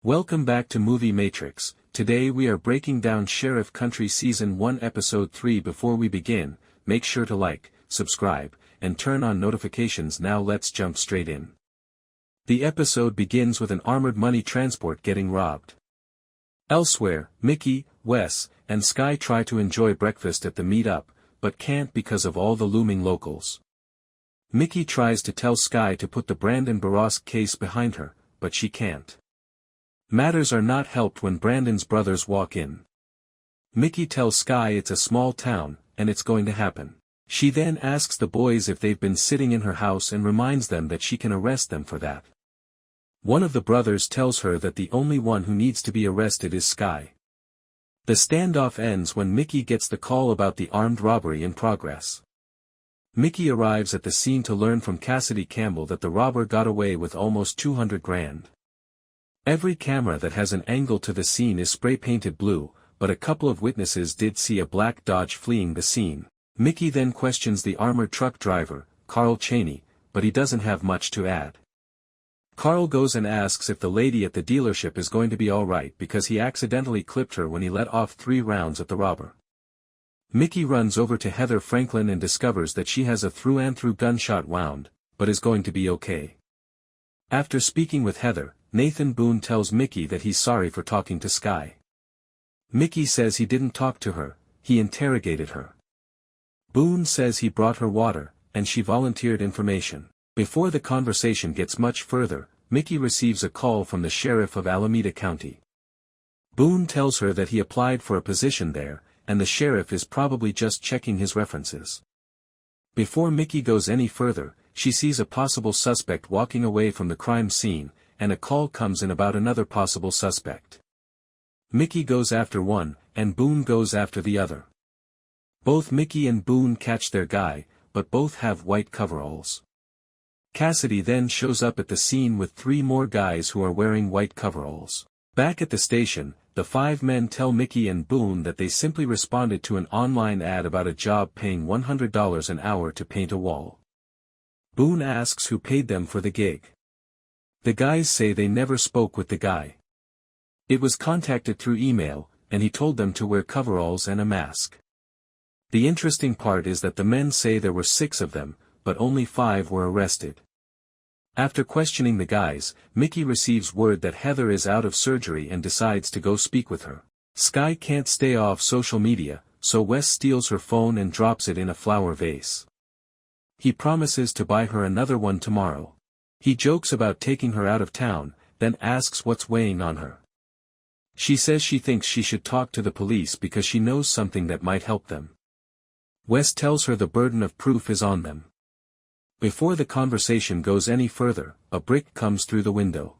Welcome back to Movie Matrix. Today we are breaking down Sheriff Country Season 1 Episode 3. Before we begin, make sure to like, subscribe, and turn on notifications. Now let's jump straight in. The episode begins with an armored money transport getting robbed. Elsewhere, Mickey, Wes, and Sky try to enjoy breakfast at the meet-up, but can't because of all the looming locals. Mickey tries to tell Sky to put the Brandon Barros case behind her, but she can't. Matters are not helped when Brandon's brothers walk in. Mickey tells Sky it's a small town, and it's going to happen. She then asks the boys if they've been sitting in her house and reminds them that she can arrest them for that. One of the brothers tells her that the only one who needs to be arrested is Sky. The standoff ends when Mickey gets the call about the armed robbery in progress. Mickey arrives at the scene to learn from Cassidy Campbell that the robber got away with almost $200,000. Every camera that has an angle to the scene is spray-painted blue, but a couple of witnesses did see a black Dodge fleeing the scene. Mickey then questions the armored truck driver, Carl Cheney, but he doesn't have much to add. Carl goes and asks if the lady at the dealership is going to be alright because he accidentally clipped her when he let off 3 rounds at the robber. Mickey runs over to Heather Franklin and discovers that she has a through-and-through gunshot wound, but is going to be okay. After speaking with Heather, Nathan Boone tells Mickey that he's sorry for talking to Sky. Mickey says he didn't talk to her, he interrogated her. Boone says he brought her water, and she volunteered information. Before the conversation gets much further, Mickey receives a call from the sheriff of Alameda County. Boone tells her that he applied for a position there, and the sheriff is probably just checking his references. Before Mickey goes any further, she sees a possible suspect walking away from the crime scene, and a call comes in about another possible suspect. Mickey goes after one, and Boone goes after the other. Both Mickey and Boone catch their guy, but both have white coveralls. Cassidy then shows up at the scene with 3 more guys who are wearing white coveralls. Back at the station, the 5 men tell Mickey and Boone that they simply responded to an online ad about a job paying $100 an hour to paint a wall. Boone asks who paid them for the gig. The guys say they never spoke with the guy. It was contacted through email, and he told them to wear coveralls and a mask. The interesting part is that the men say there were 6 of them, but only 5 were arrested. After questioning the guys, Mickey receives word that Heather is out of surgery and decides to go speak with her. Sky can't stay off social media, so Wes steals her phone and drops it in a flower vase. He promises to buy her another one tomorrow. He jokes about taking her out of town, then asks what's weighing on her. She says she thinks she should talk to the police because she knows something that might help them. Wes tells her the burden of proof is on them. Before the conversation goes any further, a brick comes through the window.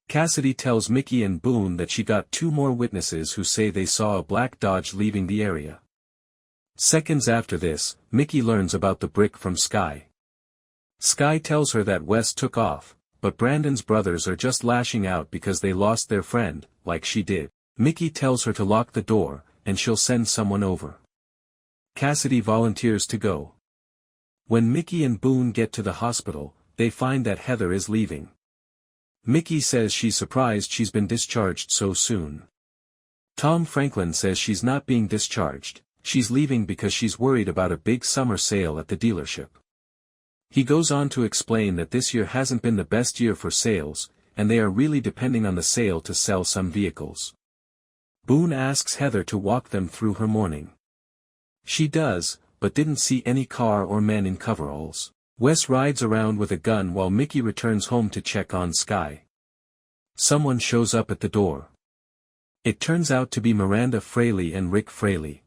Cassidy tells Mickey and Boone that she got 2 more witnesses who say they saw a black Dodge leaving the area. Seconds after this, Mickey learns about the brick from Sky. Sky tells her that Wes took off, but Brandon's brothers are just lashing out because they lost their friend, like she did. Mickey tells her to lock the door, and she'll send someone over. Cassidy volunteers to go. When Mickey and Boone get to the hospital, they find that Heather is leaving. Mickey says she's surprised she's been discharged so soon. Tom Franklin says she's not being discharged, she's leaving because she's worried about a big summer sale at the dealership. He goes on to explain that this year hasn't been the best year for sales, and they are really depending on the sale to sell some vehicles. Boone asks Heather to walk them through her morning. She does, but didn't see any car or men in coveralls. Wes rides around with a gun while Mickey returns home to check on Sky. Someone shows up at the door. It turns out to be Miranda Fraley and Rick Fraley.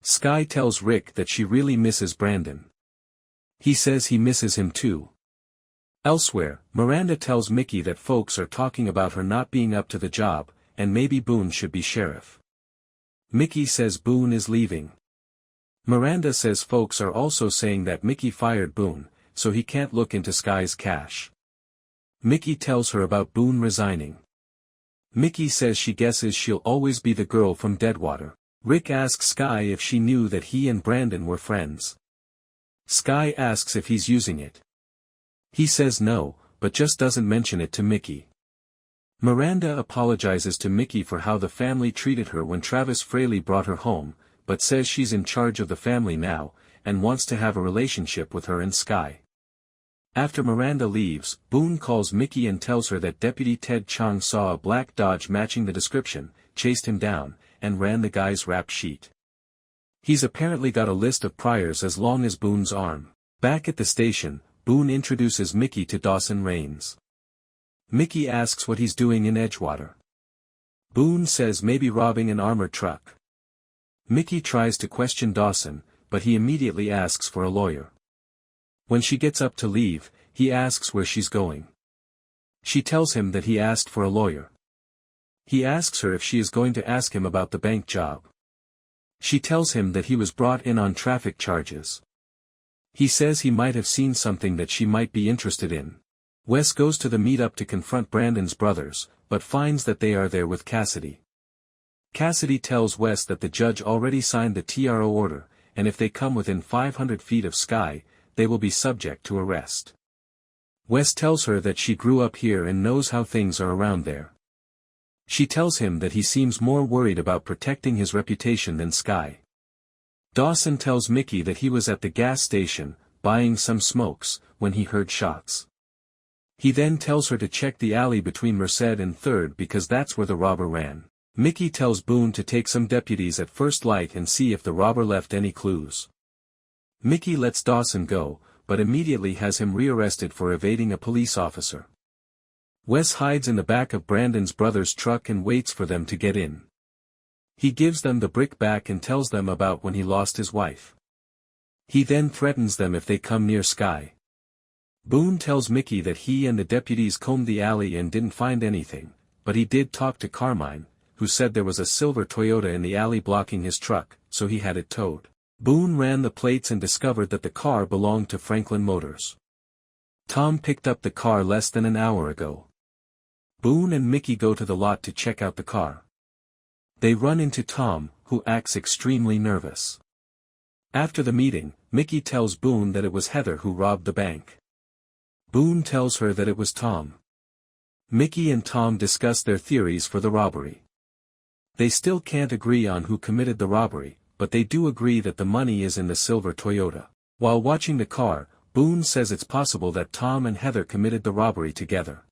Sky tells Rick that she really misses Brandon. He says he misses him too. Elsewhere, Miranda tells Mickey that folks are talking about her not being up to the job, and maybe Boone should be sheriff. Mickey says Boone is leaving. Miranda says folks are also saying that Mickey fired Boone, so he can't look into Sky's cash. Mickey tells her about Boone resigning. Mickey says she guesses she'll always be the girl from Deadwater. Rick asks Sky if she knew that he and Brandon were friends. Sky asks if he's using it. He says no, but just doesn't mention it to Mickey. Miranda apologizes to Mickey for how the family treated her when Travis Fraley brought her home, but says she's in charge of the family now, and wants to have a relationship with her and Sky. After Miranda leaves, Boone calls Mickey and tells her that Deputy Ted Chung saw a black Dodge matching the description, chased him down, and ran the guy's rap sheet. He's apparently got a list of priors as long as Boone's arm. Back at the station, Boone introduces Mickey to Dawson Raines. Mickey asks what he's doing in Edgewater. Boone says maybe robbing an armored truck. Mickey tries to question Dawson, but he immediately asks for a lawyer. When she gets up to leave, he asks where she's going. She tells him that he asked for a lawyer. He asks her if she is going to ask him about the bank job. She tells him that he was brought in on traffic charges. He says he might have seen something that she might be interested in. Wes goes to the meetup to confront Brandon's brothers, but finds that they are there with Cassidy. Cassidy tells Wes that the judge already signed the TRO order, and if they come within 500 feet of Sky, they will be subject to arrest. Wes tells her that she grew up here and knows how things are around there. She tells him that he seems more worried about protecting his reputation than Sky. Dawson tells Mickey that he was at the gas station, buying some smokes, when he heard shots. He then tells her to check the alley between Merced and 3rd because that's where the robber ran. Mickey tells Boone to take some deputies at First Light and see if the robber left any clues. Mickey lets Dawson go, but immediately has him rearrested for evading a police officer. Wes hides in the back of Brandon's brother's truck and waits for them to get in. He gives them the brick back and tells them about when he lost his wife. He then threatens them if they come near Sky. Boone tells Mickey that he and the deputies combed the alley and didn't find anything, but he did talk to Carmine, who said there was a silver Toyota in the alley blocking his truck, so he had it towed. Boone ran the plates and discovered that the car belonged to Franklin Motors. Tom picked up the car less than an hour ago. Boone and Mickey go to the lot to check out the car. They run into Tom, who acts extremely nervous. After the meeting, Mickey tells Boone that it was Heather who robbed the bank. Boone tells her that it was Tom. Mickey and Tom discuss their theories for the robbery. They still can't agree on who committed the robbery, but they do agree that the money is in the silver Toyota. While watching the car, Boone says it's possible that Tom and Heather committed the robbery together.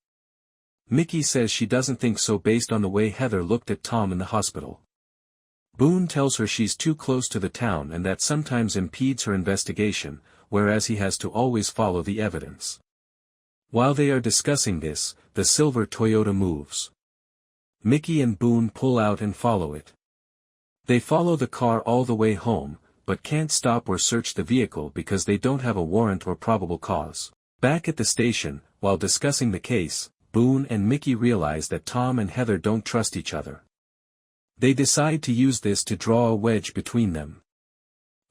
Mickey says she doesn't think so based on the way Heather looked at Tom in the hospital. Boone tells her she's too close to the town and that sometimes impedes her investigation, whereas he has to always follow the evidence. While they are discussing this, the silver Toyota moves. Mickey and Boone pull out and follow it. They follow the car all the way home, but can't stop or search the vehicle because they don't have a warrant or probable cause. Back at the station, while discussing the case, Boone and Mickey realize that Tom and Heather don't trust each other. They decide to use this to draw a wedge between them.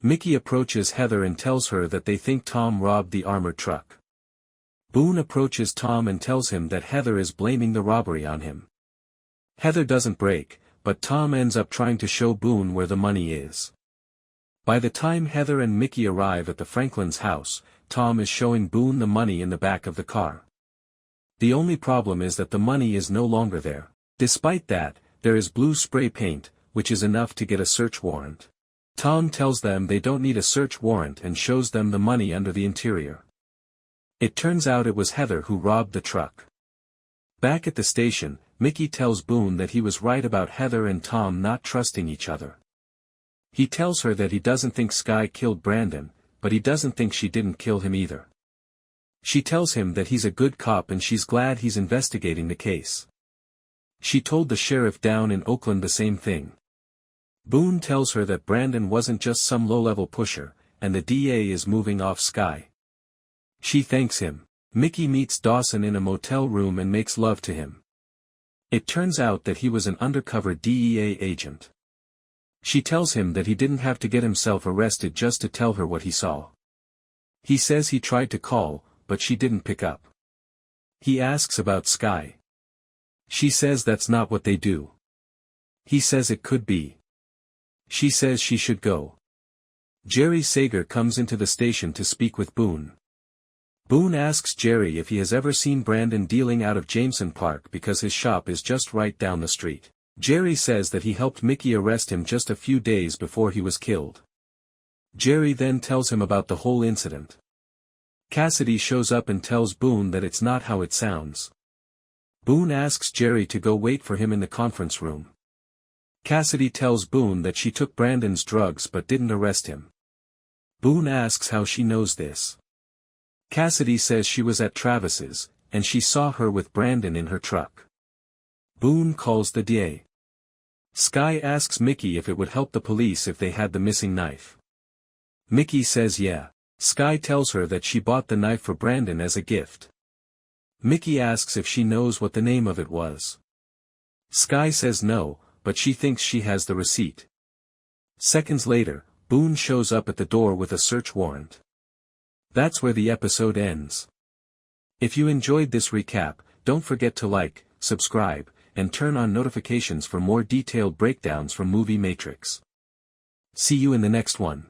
Mickey approaches Heather and tells her that they think Tom robbed the armored truck. Boone approaches Tom and tells him that Heather is blaming the robbery on him. Heather doesn't break, but Tom ends up trying to show Boone where the money is. By the time Heather and Mickey arrive at the Franklin's house, Tom is showing Boone the money in the back of the car. The only problem is that the money is no longer there. Despite that, there is blue spray paint, which is enough to get a search warrant. Tom tells them they don't need a search warrant and shows them the money under the interior. It turns out it was Heather who robbed the truck. Back at the station, Mickey tells Boone that he was right about Heather and Tom not trusting each other. He tells her that he doesn't think Sky killed Brandon, but he doesn't think she didn't kill him either. She tells him that he's a good cop and she's glad he's investigating the case. She told the sheriff down in Oakland the same thing. Boone tells her that Brandon wasn't just some low-level pusher, and the DA is moving off Sky. She thanks him. Mickey meets Dawson in a motel room and makes love to him. It turns out that he was an undercover DEA agent. She tells him that he didn't have to get himself arrested just to tell her what he saw. He says he tried to call, but she didn't pick up. He asks about Sky. She says that's not what they do. He says it could be. She says she should go. Jerry Sager comes into the station to speak with Boone. Boone asks Jerry if he has ever seen Brandon dealing out of Jameson Park because his shop is just right down the street. Jerry says that he helped Mickey arrest him just a few days before he was killed. Jerry then tells him about the whole incident. Cassidy shows up and tells Boone that it's not how it sounds. Boone asks Jerry to go wait for him in the conference room. Cassidy tells Boone that she took Brandon's drugs but didn't arrest him. Boone asks how she knows this. Cassidy says she was at Travis's, and she saw her with Brandon in her truck. Boone calls the DA. Sky asks Mickey if it would help the police if they had the missing knife. Mickey says yeah. Sky tells her that she bought the knife for Brandon as a gift. Mickey asks if she knows what the name of it was. Sky says no, but she thinks she has the receipt. Seconds later, Boone shows up at the door with a search warrant. That's where the episode ends. If you enjoyed this recap, don't forget to like, subscribe, and turn on notifications for more detailed breakdowns from Movie Matrix. See you in the next one.